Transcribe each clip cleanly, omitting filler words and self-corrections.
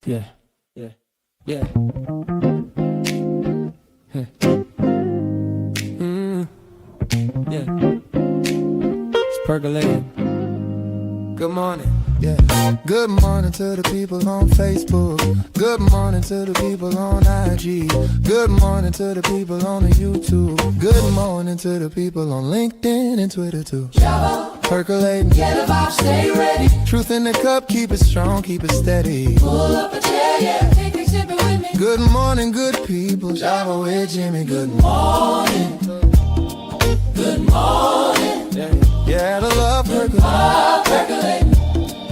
Yeah, yeah, yeah. Huh. Yeah. It's percolating. Good morning. Yeah. Good morning to the people on Facebook. Good morning to the people on IG. Good morning to the people on the YouTube. Good morning to the people on LinkedIn and Twitter too. Java, Percolating. get a vibe, stay ready. Truth in the cup, keep it strong, keep it steady. Pull up a chair, yeah, take a sip with me. Good morning, good people. Java with Jimmy. Good morning. Good morning, Yeah, the love percolating. vibe percolating.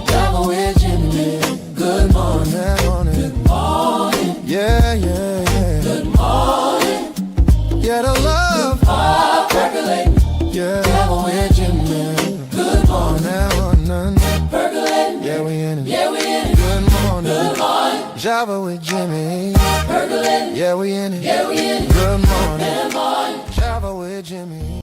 Java with Jimmy. Good morning, That morning. good morning, Yeah, yeah, yeah. good morning, Yeah, the love. vibe percolating. Yeah. Java with Jimmy. Good morning, That morning. percolating. Yeah, we in it. Yeah, we in it. Good morning. Good morning, Java with Jimmy. percolating. Yeah, we in it. Yeah, we in it. Good morning. Good morning. Java with Jimmy.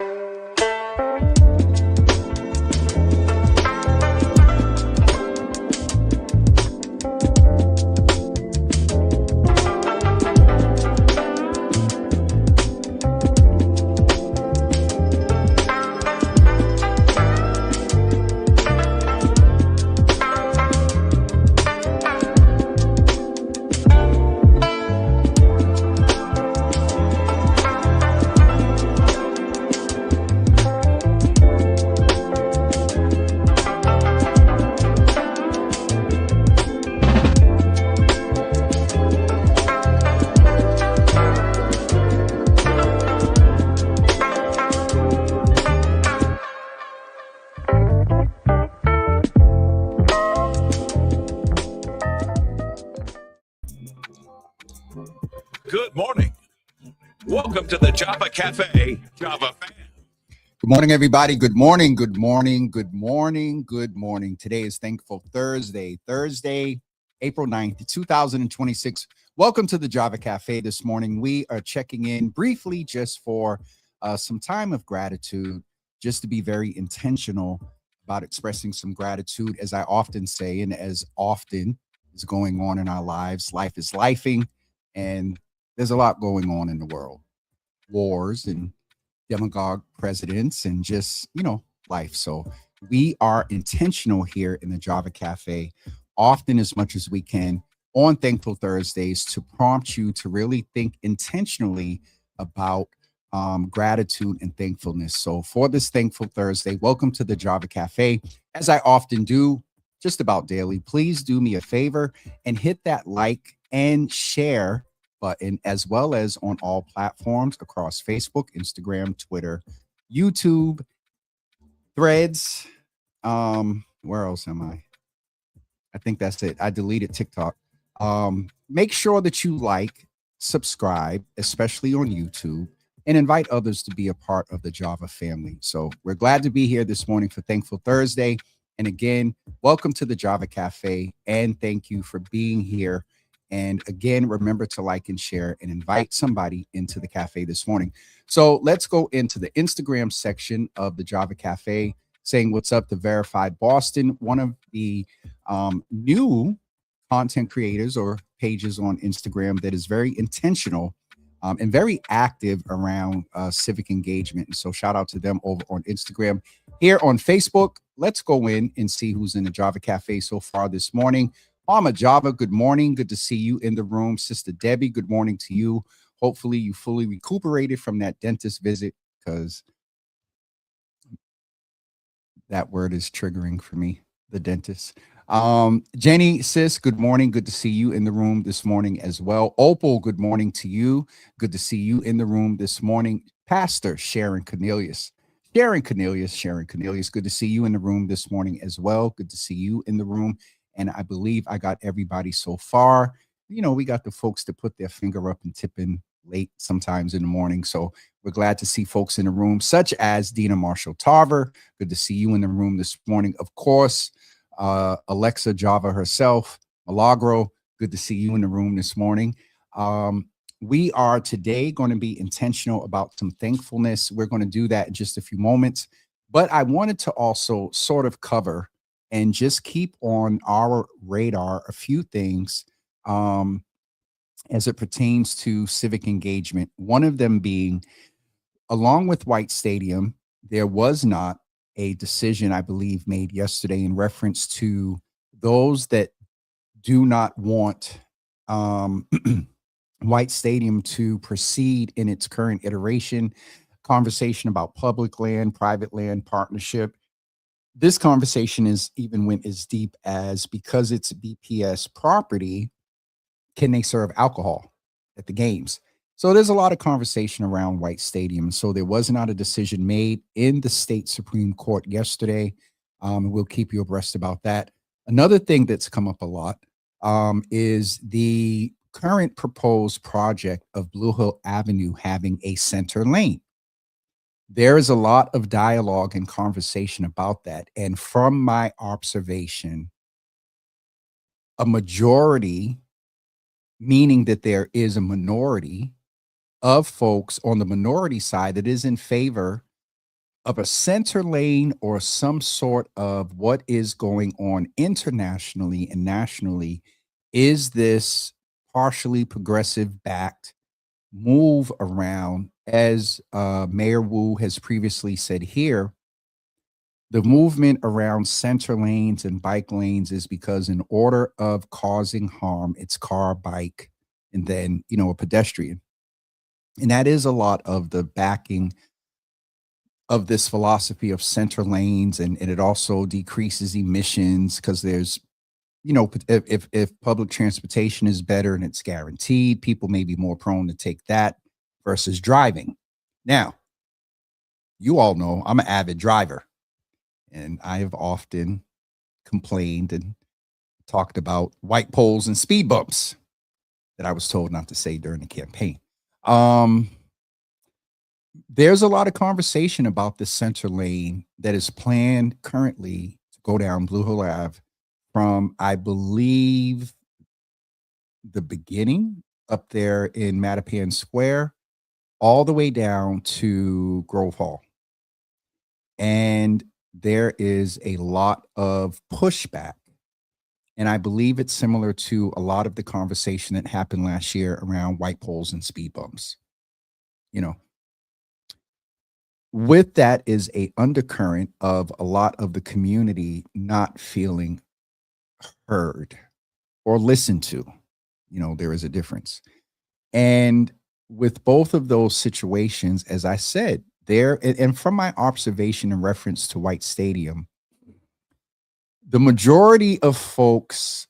Good morning. Welcome to the Java Cafe, Java fan. Good morning, everybody. Good morning. Good morning. Good morning. Good morning. Today is Thankful Thursday, April 9th, 2026. Welcome to the Java Cafe this morning. We are checking in briefly just for some time of gratitude, just to be very intentional about expressing some gratitude. As I often say, and as often is going on in our lives, life is lifing, and there's a lot going on in the world. Wars and demagogue presidents and just, life. So we are intentional here in the Java Cafe, often as much as we can on Thankful Thursdays, to prompt you to really think intentionally about gratitude and thankfulness. So for this Thankful Thursday, welcome to the Java Cafe. As I often do, just about daily, please do me a favor and hit that like and share button, as well as on all platforms across Facebook, Instagram, Twitter, YouTube, Threads. Where else am I? I think that's it. I deleted TikTok. Make sure that you like, subscribe, especially on YouTube, and invite others to be a part of the Java family. So we're glad to be here this morning for Thankful Thursday. And again, welcome to the Java Cafe, and thank you for being here. And again, remember to like and share and invite somebody into the cafe this morning. So let's go into the Instagram section of the Java Cafe, saying what's up to Verified Boston, one of the new content creators or pages on Instagram that is very intentional and very active around civic engagement. And so shout out to them over on Instagram. Here on Facebook, let's go in and see who's in the Java Cafe so far this morning. Mama Java, good morning. Good to see you in the room. Sister Debbie, good morning to you. Hopefully you fully recuperated from that dentist visit, because that word is triggering for me, the dentist. Jenny, sis, good morning. Good to see you in the room this morning as well. Opal, good morning to you. Good to see you in the room this morning. Pastor Sharon Cornelius. Sharon Cornelius, good to see you in the room this morning as well. Good to see you in the room. And I believe I got everybody so far. We got the folks that put their finger up and tip in late sometimes in the morning. So we're glad to see folks in the room, such as Dina Marshall Tarver. Good to see you in the room this morning. Of course, Alexa Java herself, Milagro, good to see you in the room this morning. We are today going to be intentional about some thankfulness. We're going to do that in just a few moments. But I wanted to also sort of cover and just keep on our radar a few things um, as it pertains to civic engagement. One of them being, along with White Stadium, there was not a decision, I believe, made yesterday in reference to those that do not want White Stadium to proceed in its current iteration. Conversation about public land, private land partnership. This conversation is even went as deep as, because it's BPS property, can they serve alcohol at the games? So there's a lot of conversation around White Stadium. So there was not a decision made in the state Supreme Court yesterday. And we'll keep you abreast about that. Another thing that's come up a lot is the current proposed project of Blue Hill Avenue having a center lane. There is a lot of dialogue and conversation about that. And from my observation, a majority, meaning that there is a minority of folks on the minority side that is in favor of a center lane or some sort of what is going on internationally and nationally. Is this partially progressive backed move around, as Mayor Wu has previously said here? The movement around center lanes and bike lanes is because, in order of causing harm, it's car, bike, and then, a pedestrian. And that is a lot of the backing of this philosophy of center lanes. And it also decreases emissions because there's, if public transportation is better and it's guaranteed, people may be more prone to take that versus driving. Now, you all know I'm an avid driver, and I have often complained and talked about white poles and speed bumps that I was told not to say during the campaign. There's a lot of conversation about the center lane that is planned currently to go down Blue Hill Ave from, I believe, the beginning up there in Mattapan Square all the way down to Grove Hall. And there is a lot of pushback. And I believe it's similar to a lot of the conversation that happened last year around white poles and speed bumps. With that is a undercurrent of a lot of the community not feeling heard or listened to. There is a difference. And with both of those situations, as I said, and from my observation in reference to White Stadium, the majority of folks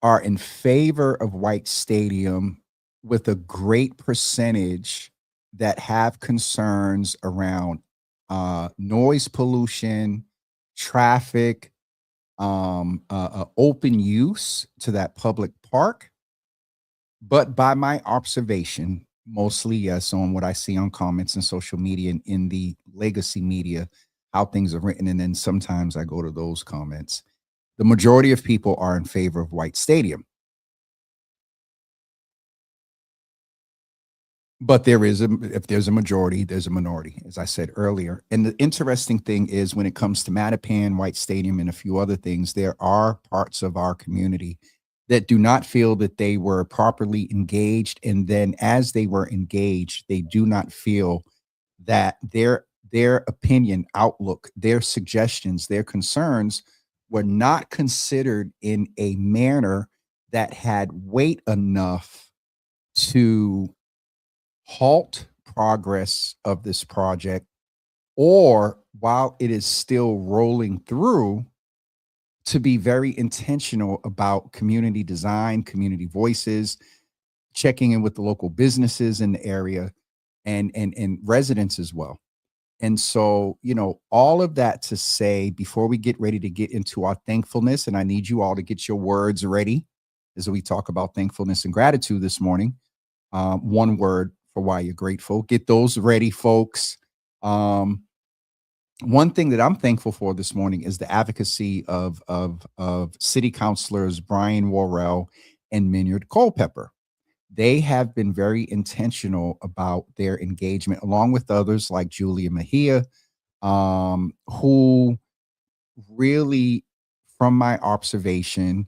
are in favor of White Stadium, with a great percentage that have concerns around noise pollution, traffic, open use to that public park. But by my observation, mostly, yes, on what I see on comments and social media and in the legacy media, how things are written, and then sometimes I go to those comments, the majority of people are in favor of White Stadium. But if there's a majority, there's a minority, as I said earlier. And the interesting thing is, when it comes to Mattapan, White Stadium, and a few other things, there are parts of our community that do not feel that they were properly engaged. And then as they were engaged, they do not feel that their opinion, outlook, their suggestions, their concerns were not considered in a manner that had weight enough to halt progress of this project, or while it is still rolling through, to be very intentional about community design, community voices, checking in with the local businesses in the area and residents as well. And so, all of that to say, before we get ready to get into our thankfulness, and I need you all to get your words ready as we talk about thankfulness and gratitude this morning. One word for why you're grateful. Get those ready, folks. One thing that I'm thankful for this morning is the advocacy of city councilors Brian Worrell and Minyard Culpepper. They have been very intentional about their engagement, along with others like Julia Mejia, who really, from my observation,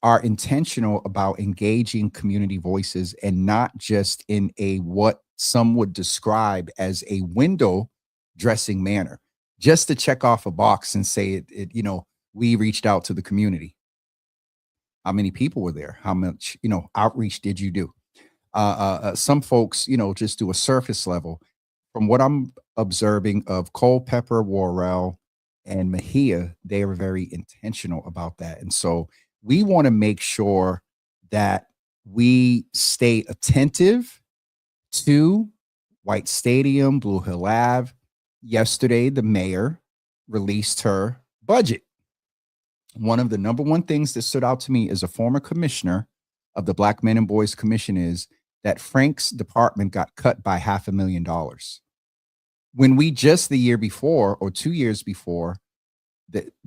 are intentional about engaging community voices and not just in a what some would describe as a window dressing manner, just to check off a box and say we reached out to the community. How many people were there? How much, outreach did you do? Some folks, just do a surface level. From what I'm observing of Culpeper, Worrell, and Mejia, they are very intentional about that. And so we want to make sure that we stay attentive to White Stadium, Blue Hill Ave. Yesterday, the mayor released her budget. One of the number one things that stood out to me as a former commissioner of the Black Men and Boys Commission is that Frank's department got cut by $500,000. When we just the year before or 2 years before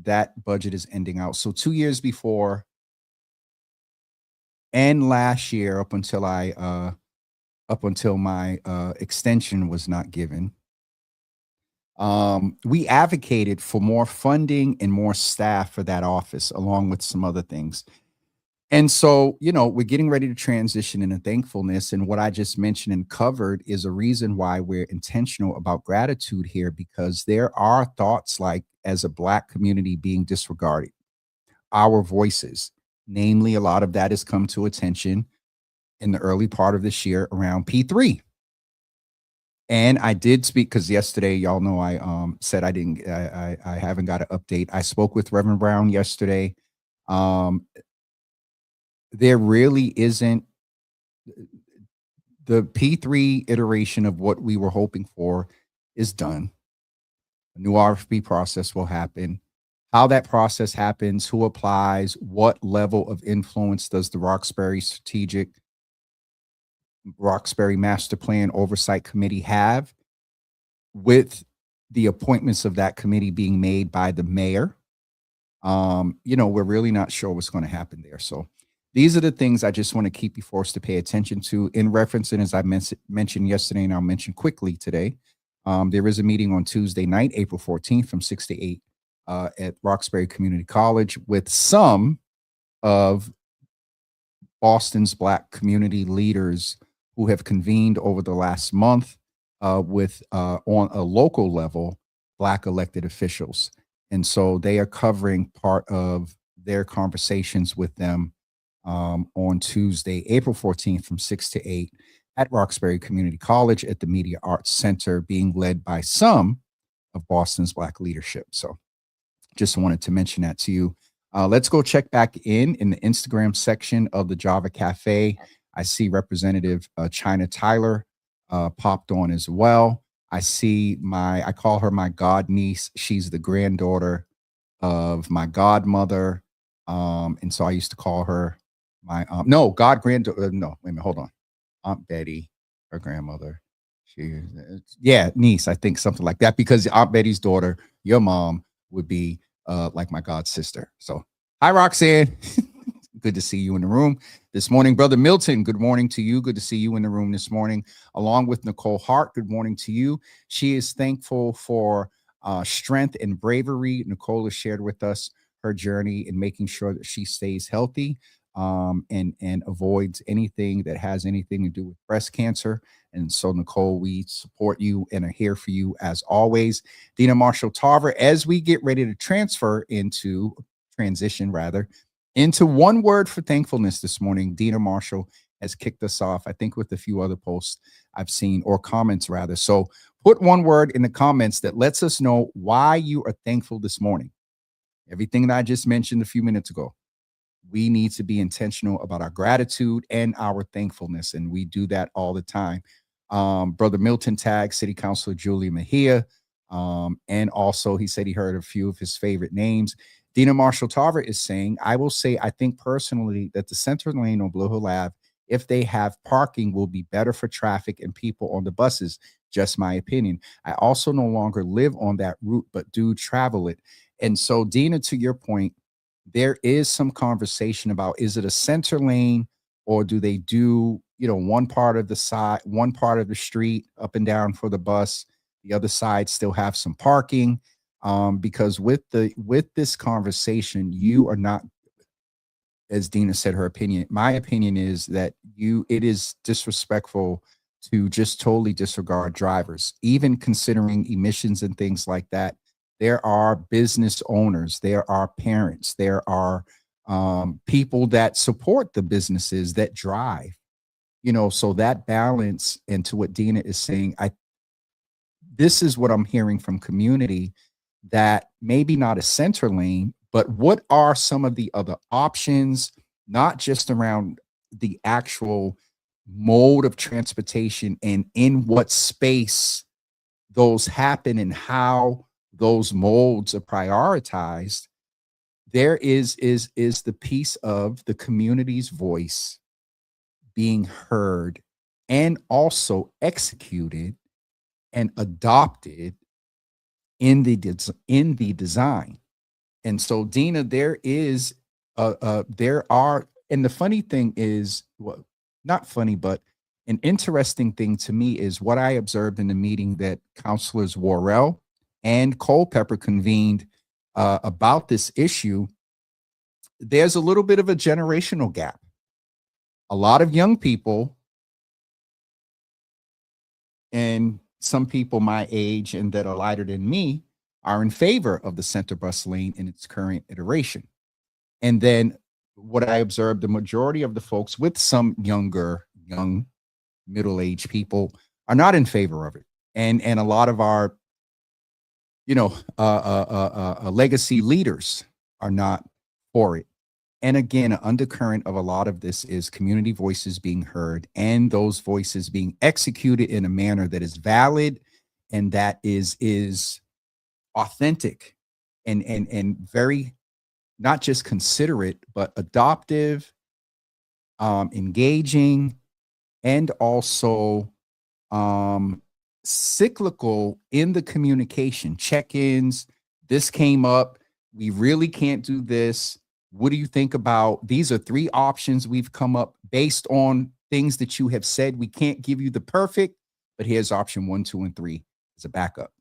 that budget is ending out. So 2 years before and last year up until my extension was not given, we advocated for more funding and more staff for that office, along with some other things. And so, we're getting ready to transition into thankfulness. And what I just mentioned and covered is a reason why we're intentional about gratitude here, because there are thoughts like, as a Black community, being disregarded. Our voices, namely, a lot of that has come to attention in the early part of this year around P3. And I did speak, because yesterday, y'all know, I said I haven't got an update. I spoke with Reverend Brown yesterday. There really isn't the P3 iteration of what we were hoping for is done. A new RFP process will happen. How that process happens, who applies, what level of influence does the Roxbury Master Plan Oversight Committee have, with the appointments of that committee being made by the mayor? We're really not sure what's going to happen there. So these are the things I just want to keep you forced to pay attention to in reference. And as I mentioned yesterday, and I'll mention quickly today, there is a meeting on Tuesday night, April 14th from 6 to 8 at Roxbury Community College with some of Boston's Black community leaders who have convened over the last month with on a local level, Black elected officials. And so they are covering part of their conversations with them on Tuesday, April 14th from 6 to 8 at Roxbury Community College at the Media Arts Center, being led by some of Boston's Black leadership. So just wanted to mention that to you. Let's go check back in the Instagram section of the Java Cafe. I see Representative China Tyler popped on as well. I see I call her my god niece. She's the granddaughter of my godmother. And so I used to call her my granddaughter. No, wait a minute, hold on. Aunt Betty, her grandmother. Niece, I think, something like that, because Aunt Betty's daughter, your mom, would be like my god sister. So hi, Roxanne. Good to see you in the room this morning. Brother Milton, good morning to you. Good to see you in the room this morning, along with Nicole Hart. Good morning to you. She is thankful for strength and bravery. Nicole has shared with us her journey in making sure that she stays healthy and avoids anything that has anything to do with breast cancer. And so, Nicole, we support you and are here for you as always. Dina Marshall Tarver, as we get ready to transition into one word for thankfulness this morning, Dina Marshall has kicked us off, I think, with a few other posts I've seen, or comments rather. So put one word in the comments that lets us know why you are thankful this morning. Everything that I just mentioned a few minutes ago. We need to be intentional about our gratitude and our thankfulness, and we do that all the time. Brother Milton tagged City Councilor Julia Mejia, and also he said he heard a few of his favorite names. Dina Marshall Tarver is saying, I will say, I think personally that the center lane on Blue Hill Ave, if they have parking, will be better for traffic and people on the buses. Just my opinion. I also no longer live on that route, but do travel it. And so, Dina, to your point, there is some conversation about, is it a center lane, or do they do, one part of the street up and down for the bus, the other side still have some parking? Because with this conversation, you are not, as Dina said, her opinion. My opinion is that it is disrespectful to just totally disregard drivers, even considering emissions and things like that. There are business owners, there are parents, there are people that support the businesses that drive. So that balance, and to what Dina is saying, this is what I'm hearing from community, that maybe not a center lane, but what are some of the other options, not just around the actual mode of transportation and in what space those happen and how those modes are prioritized. There is the piece of the community's voice being heard and also executed and adopted in the design. And so, Dina, there are, and the funny thing is, well, not funny, but an interesting thing to me is what I observed in the meeting that Councilors Worrell and Culpepper convened about this issue. There's a little bit of a generational gap. A lot of young people and some people my age and that are lighter than me are in favor of the center bus lane in its current iteration. And then what I observed, the majority of the folks, with some young middle-aged people, are not in favor of it. And a lot of our, legacy leaders are not for it. And again, an undercurrent of a lot of this is community voices being heard and those voices being executed in a manner that is valid and that is authentic and very, not just considerate, but adoptive, engaging, and also cyclical in the communication, check-ins. This came up. We really can't do this. What do you think about? These are 3 options we've come up based on things that you have said. We can't give you the perfect, but here's option 1, 2, and 3 as a backup.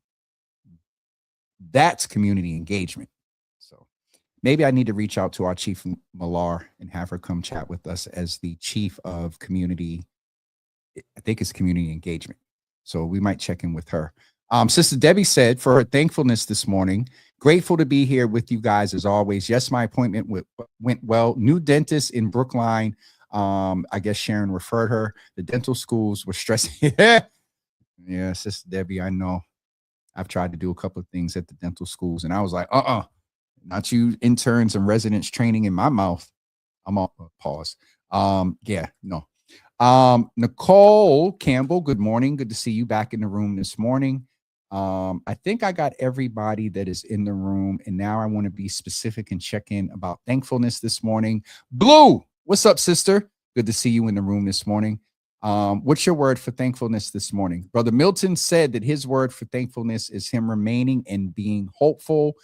That's community engagement. So maybe I need to reach out to our Chief Millar and have her come chat with us as the chief of community. I think it's community engagement. So we might check in with her. Sister Debbie said for her thankfulness this morning, grateful to be here with you guys as always. Yes, my appointment went well. New dentist in Brookline. I guess Sharon referred her. The dental schools were stressing. Yeah, Sister Debbie, I know. I've tried to do a couple of things at the dental schools, and I was like, not you interns and residents training in my mouth. I'm on pause. Yeah, no. Nicole Campbell, good morning. Good to see you back in the room this morning. I think I got everybody that is in the room, and now I want to be specific and check in about thankfulness this morning. Blue, what's up, sister? Good to see you in the room this morning. What's your word for thankfulness this morning? Brother Milton said that his word for thankfulness is him remaining and being hopeful.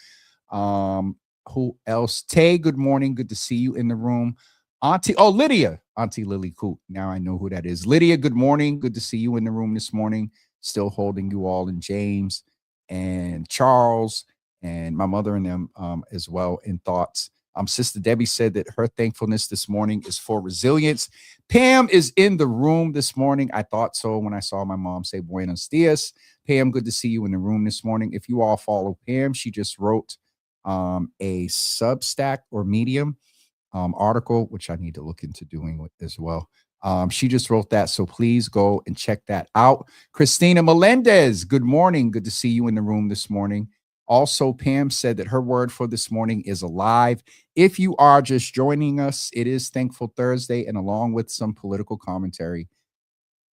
Who else? Tay, good morning. Good to see you in the room. Lydia, Auntie Lily Coop. Now I know who that is. Lydia, good morning. Good to see you in the room this morning. Still holding you all, and James and Charles and my mother and them as well in thoughts. Sister Debbie said that her thankfulness this morning is for resilience. Pam is in the room this morning. I thought so when I saw my mom say buenos dias. Pam, good to see you in the room this morning. If you all follow Pam, she just wrote a Substack or Medium article, which I need to look into doing as well. She just wrote that, so please go and check that out. Christina Melendez, good morning. Good to see you in the room this morning. Also, Pam said that her word for this morning is alive. If you are just joining us, it is Thankful Thursday, and along with some political commentary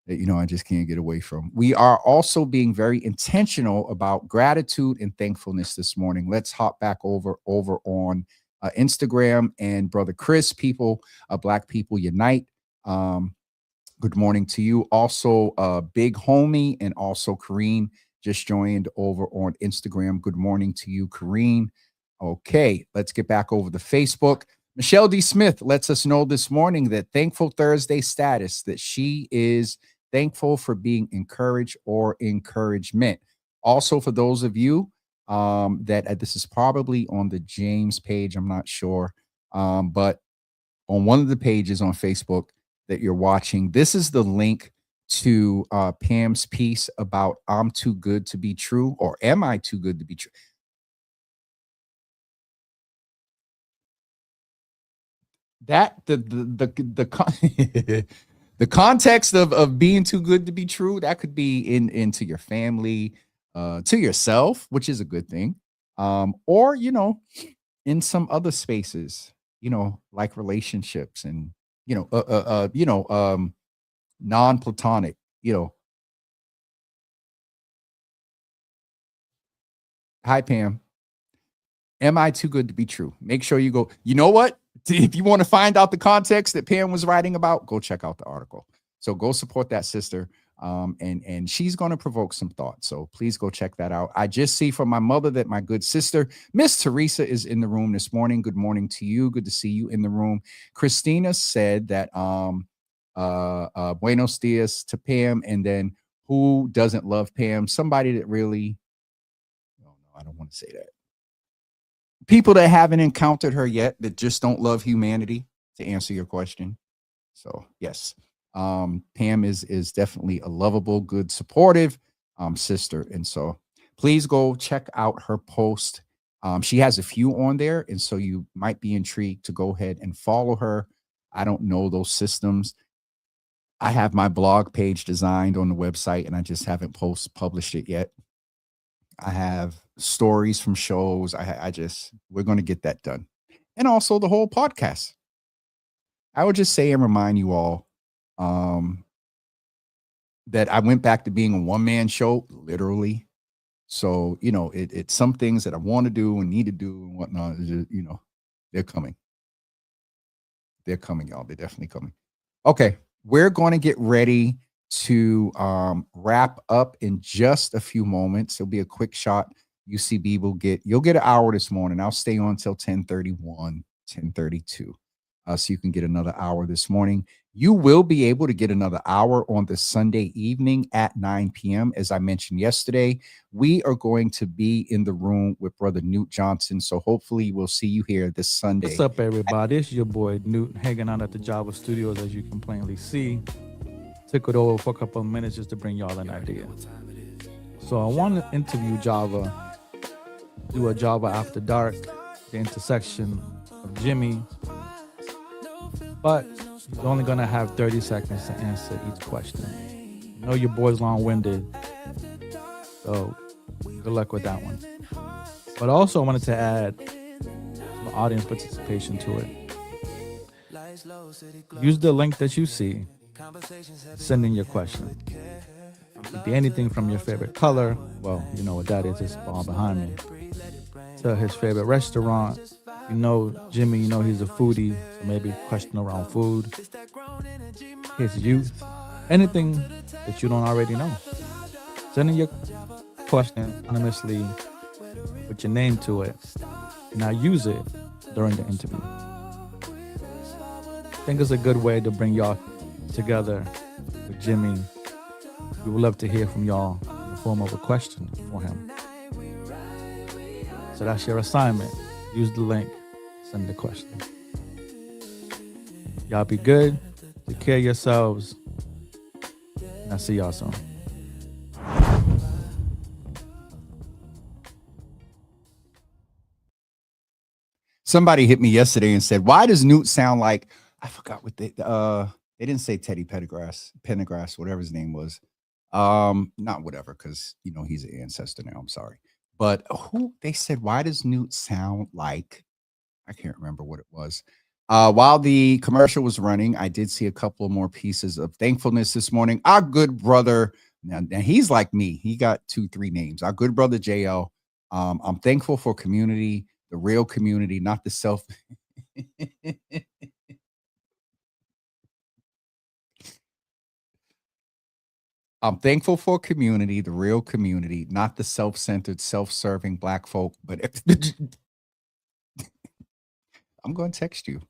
that, I just can't get away from. We are also being very intentional about gratitude and thankfulness this morning. Let's hop back over on Instagram, and Brother Chris, Black People Unite. Good morning to you. Also, Big Homie and also Kareen just joined over on Instagram. Good morning to you, Kareen. Okay, let's get back over to Facebook. Michelle D. Smith lets us know this morning that Thankful Thursday status, that she is thankful for being encouraged or encouragement. Also, for those of you that this is probably on the James page, I'm not sure, but on one of the pages on Facebook that you're watching. This is the link to Pam's piece about I'm too good to be true, or am I too good to be true? That the context of being too good to be true, that could be into your family, to yourself, which is a good thing, or in some other spaces, like relationships and non-platonic, Hi Pam, am I too good to be true? Make sure you go. You know what? If you want to find out the context that Pam was writing about, go check out the article. So go support that sister. And she's going to provoke some thought. So please go check that out. I just see from my mother that my good sister, Miss Teresa, is in the room this morning. Good morning to you. Good to see you in the room. Christina said that buenos dias to Pam. And then who doesn't love Pam? Somebody that really, oh no, I don't want to say that. People that haven't encountered her yet, that just don't love humanity, to answer your question. So yes. Pam is definitely a lovable, good, supportive sister. And so please go check out her post. She has a few on there. And so you might be intrigued to go ahead and follow her. I don't know those systems. I have my blog page designed on the website and I just haven't published it yet. I have stories from shows. We're going to get that done. And also the whole podcast. I would just say and remind you all, that I went back to being a one-man show, literally. So, it's some things that I want to do and need to do and whatnot. They're coming. They're coming, y'all. They're definitely coming. Okay. We're going to get ready to wrap up in just a few moments. It'll be a quick shot. UCB you'll get an hour this morning. I'll stay on till 10:31, 10:32. So you can get another hour this morning. You will be able to get another hour on the Sunday evening at 9 p.m. As I mentioned yesterday, we are going to be in the room with Brother Newt Johnson. So hopefully we'll see you here this Sunday. What's up, everybody? It's your boy Newt hanging out at the Java Studios, as you can plainly see. Took it over for a couple of minutes just to bring y'all an idea. So I want to interview Java, do a Java After Dark, the intersection of Jimmy. But you're only going to have 30 seconds to answer each question. You know your boy's long-winded, so good luck with that one. But also I wanted to add some audience participation to it. Use the link that you see, send in your question. It could be anything from your favorite color, well, you know what that is, it's all behind me, to his favorite restaurant. Jimmy, he's a foodie, so maybe a question around food, his youth, anything that you don't already know. Send in your question anonymously with your name to it. Now use it during the interview. I think it's a good way to bring y'all together with Jimmy. We would love to hear from y'all in the form of a question for him. So that's your assignment. Use the link, send the question. Y'all be good, take care of yourselves, and I'll see y'all soon. Somebody hit me yesterday and said, why does Newt sound like, I forgot what they didn't say Teddy Pendergrass, whatever his name was. Not whatever, because he's an ancestor now. I'm sorry. But they said, why does Newt sound like, I can't remember what it was. While the commercial was running, I did see a couple more pieces of thankfulness this morning. Our good brother, now he's like me. He got 2-3 names. Our good brother, JL. I'm thankful for community, the real community, not the self. I'm thankful for community, the real community, not the self-centered, self-serving black folk. But I'm going to text you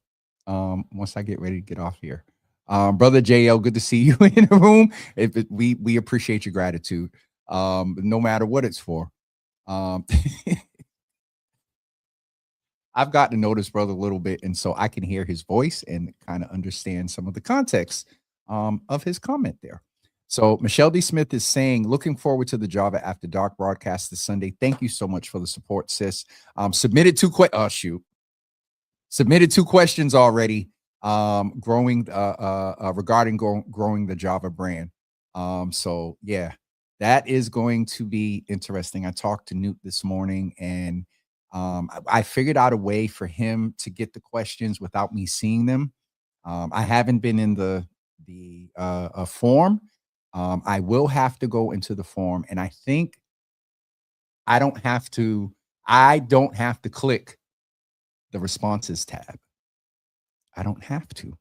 once I get ready to get off here. Brother JL, good to see you in the room. We appreciate your gratitude, no matter what it's for. I I've gotten to know this brother a little bit, and so I can hear his voice and kind of understand some of the context of his comment there. So Michelle D. Smith is saying, looking forward to the Java After Dark broadcast this Sunday. Thank you so much for the support, sis. Submitted two questions already growing regarding growing the Java brand. So yeah, that is going to be interesting. I talked to Newt this morning, and I figured out a way for him to get the questions without me seeing them. I haven't been in the form. I will have to go into the form, and I think I don't have to click the responses tab. I don't have to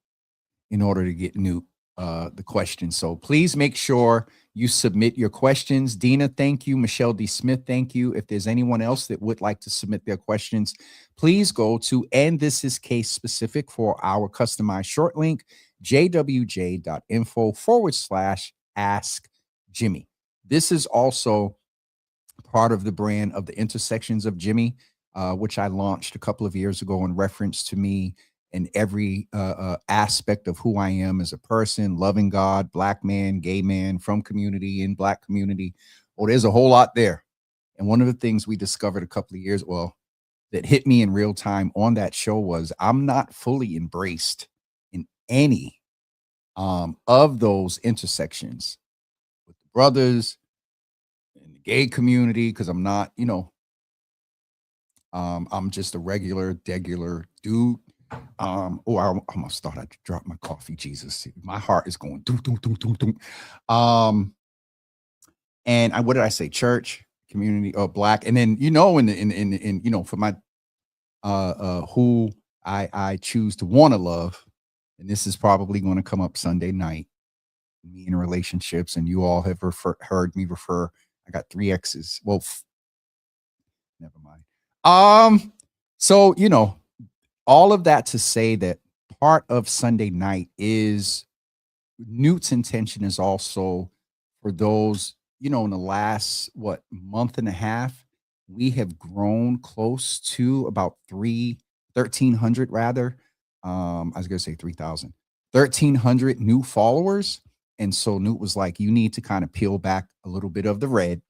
in order to get Newt the question. So please make sure you submit your questions. Dina, thank you. Michelle D. Smith, thank you. If there's anyone else that would like to submit their questions, please go to, and this is case specific for our customized short link, jwj.info/ask Jimmy. This is also part of the brand of the Intersections of Jimmy, which I launched a couple of years ago in reference to me in every aspect of who I am as a person, loving God, Black man, gay man, from community, in Black community. Oh, there's a whole lot there. And one of the things we discovered a couple of years, that hit me in real time on that show was I'm not fully embraced in any of those intersections with the brothers in the gay community, because I'm not, I'm just a degular dude. I almost thought I dropped my coffee. Jesus, my heart is going doom, doom, doom, doom, doom. And what did I say? Church, community, Black, and then for my who I choose to want to love, and this is probably going to come up Sunday night. Me in relationships, and you all have heard me refer. I got 3 exes. Well, never mind. So all of that to say that part of Sunday night is Newt's intention is also for those, in the last, month and a half, we have grown close to about 1,300 rather. I was going to say 3,000, 1,300 new followers. And so Newt was like, you need to kind of peel back a little bit of the red.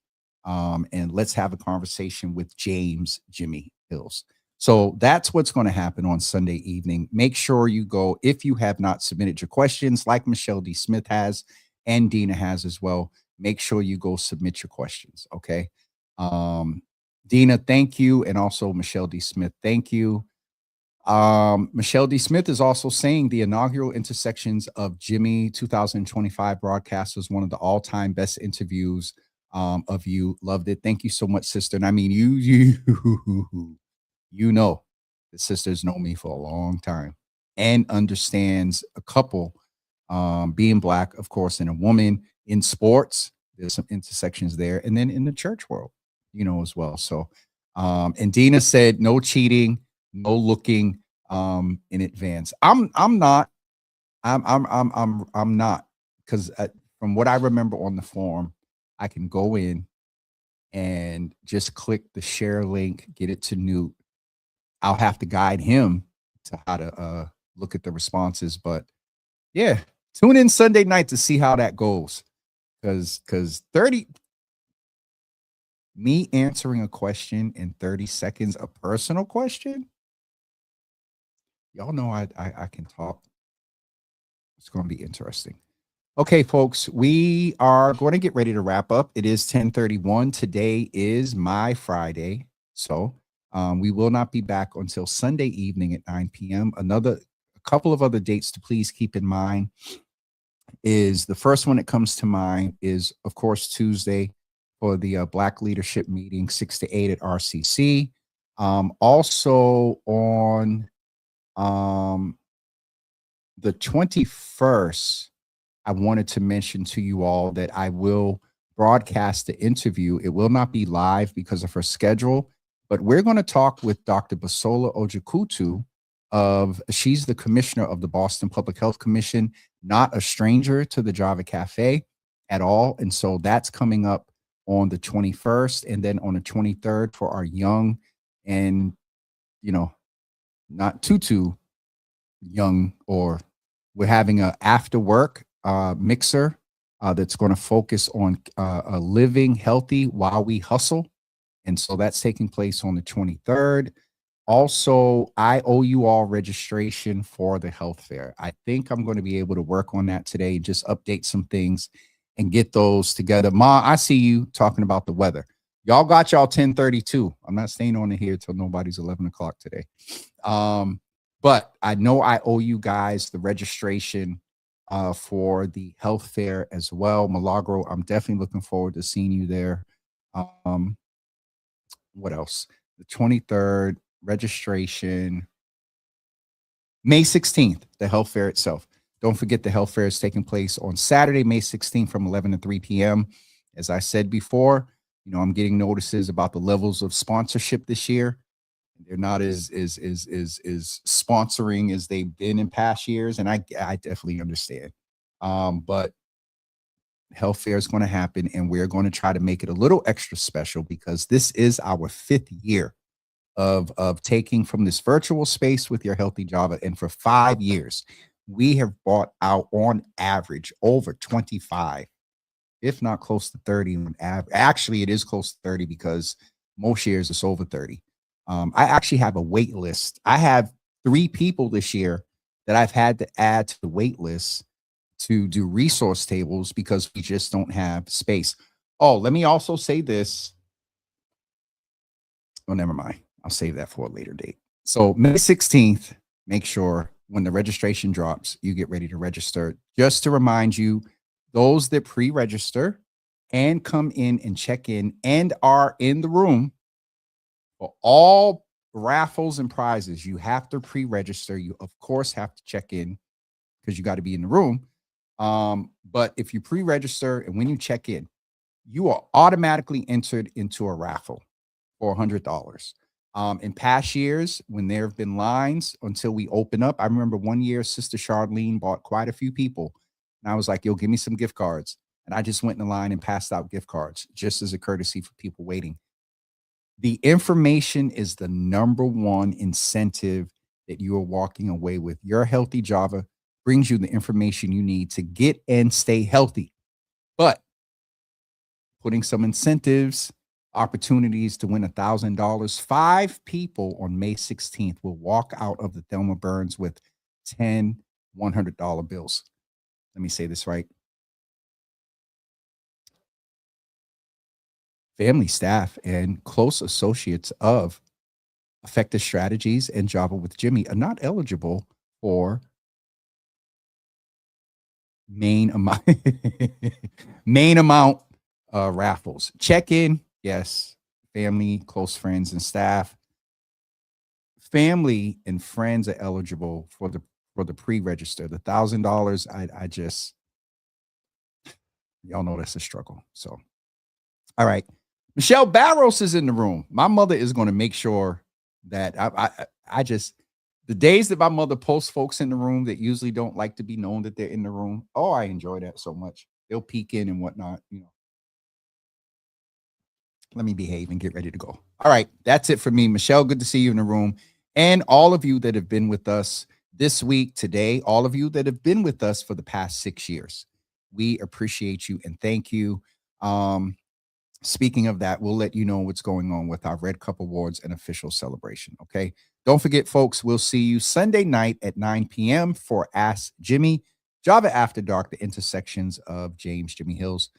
And let's have a conversation with James Jimmy Hills. So that's what's going to happen on Sunday evening. Make sure you go, if you have not submitted your questions, like Michelle D. Smith has and Dina has as well, make sure you go submit your questions, okay? Dina, thank you. And also Michelle D. Smith, thank you. Michelle D. Smith is also saying the inaugural Intersections of Jimmy 2025 broadcast was one of the all-time best interviews of you. Loved it. Thank you so much, sister. And I mean, the sisters know me for a long time and understands a couple being Black, of course, and a woman in sports. There's some intersections there. And then in the church world, as well. So, and Dina said, no cheating, no looking in advance. I'm not, because from what I remember on the form, I can go in and just click the share link, get it to Newt. I'll have to guide him to how to look at the responses. But yeah, tune in Sunday night to see how that goes. Because me answering a question in 30 seconds, a personal question, y'all know I can talk. It's going to be interesting. Okay, folks, we are going to get ready to wrap up. It is 10:31. Today is my Friday. So we will not be back until Sunday evening at 9 p.m. A couple of other dates to please keep in mind is the first one that comes to mind is, of course, Tuesday for the Black Leadership Meeting, 6 to 8 at RCC. Also on the 21st, I wanted to mention to you all that I will broadcast the interview. It will not be live because of her schedule, but we're going to talk with Dr. Basola Ojikutu she's the commissioner of the Boston Public Health Commission, not a stranger to the Java Cafe at all. And so that's coming up on the 21st, and then on the 23rd for our young and, not too young, or we're having a after work mixer that's going to focus on living healthy while we hustle. And so that's taking place on the 23rd. Also, I owe you all registration for the health fair. I think I'm going to be able to work on that today, just update some things and get those together. Ma, I see you talking about the weather. Y'all got y'all 10:32. I'm not staying on it here till nobody's 11 o'clock today. But I know I owe you guys the registration for the health fair as well. Milagro, I'm definitely looking forward to seeing you there. What else? The 23rd registration. May 16th, the health fair itself. Don't forget the health fair is taking place on Saturday, May 16th from 11 to 3 p.m. As I said before, you know, I'm getting notices about the levels of sponsorship this year. They're not as sponsoring as they've been in past years, and I definitely understand. But health fair is going to happen, and we're going to try to make it a little extra special because this is our 5th year of taking from this virtual space with your healthy Java. And for 5 years, we have brought out on average over 25, if not close to 30 on average. Actually, it is close to 30 because most years it's over 30. I actually have a wait list. I have 3 people this year that I've had to add to the wait list to do resource tables because we just don't have space. Oh, let me also say this. Oh, never mind. I'll save that for a later date. So May 16th, make sure when the registration drops, you get ready to register. Just to remind you, those that pre-register and come in and check in and are in the room for all raffles and prizes, you have to pre-register. You, of course, have to check in because you got to be in the room. But if you pre-register and when you check in, you are automatically entered into a raffle for $100. In past years, when there have been lines until we open up, I remember one year, Sister Charlene bought quite a few people. And I was like, yo, give me some gift cards. And I just went in the line and passed out gift cards just as a courtesy for people waiting. The information is the #1 incentive that you are walking away with. Your Healthy Java brings you the information you need to get and stay healthy. But putting some incentives, opportunities to win $1,000. 5 people on May 16th will walk out of the Thelma Burns with 10 $100 bills. Let me say this right. Family, staff, and close associates of Effective Strategies and Java with Jimmy are not eligible for main amount raffles. Check in, yes. Family, close friends, and staff. Family and friends are eligible for the pre-register. The $1,000, I just, y'all know that's a struggle. So, all right. Michelle Barros is in the room. My mother is going to make sure that I just, the days that my mother posts folks in the room that usually don't like to be known that they're in the room. Oh, I enjoy that so much. They'll peek in and whatnot, you know. Let me behave and get ready to go. All right. That's it for me. Michelle, good to see you in the room. And all of you that have been with us this week, today, all of you that have been with us for the past 6 years. We appreciate you and thank you. Speaking of that, we'll let you know what's going on with our Red Cup Awards and official celebration. Okay. Don't forget, folks, we'll see you Sunday night at 9 p.m. for Ask Jimmy, Java After Dark, the intersections of James Jimmy Hills.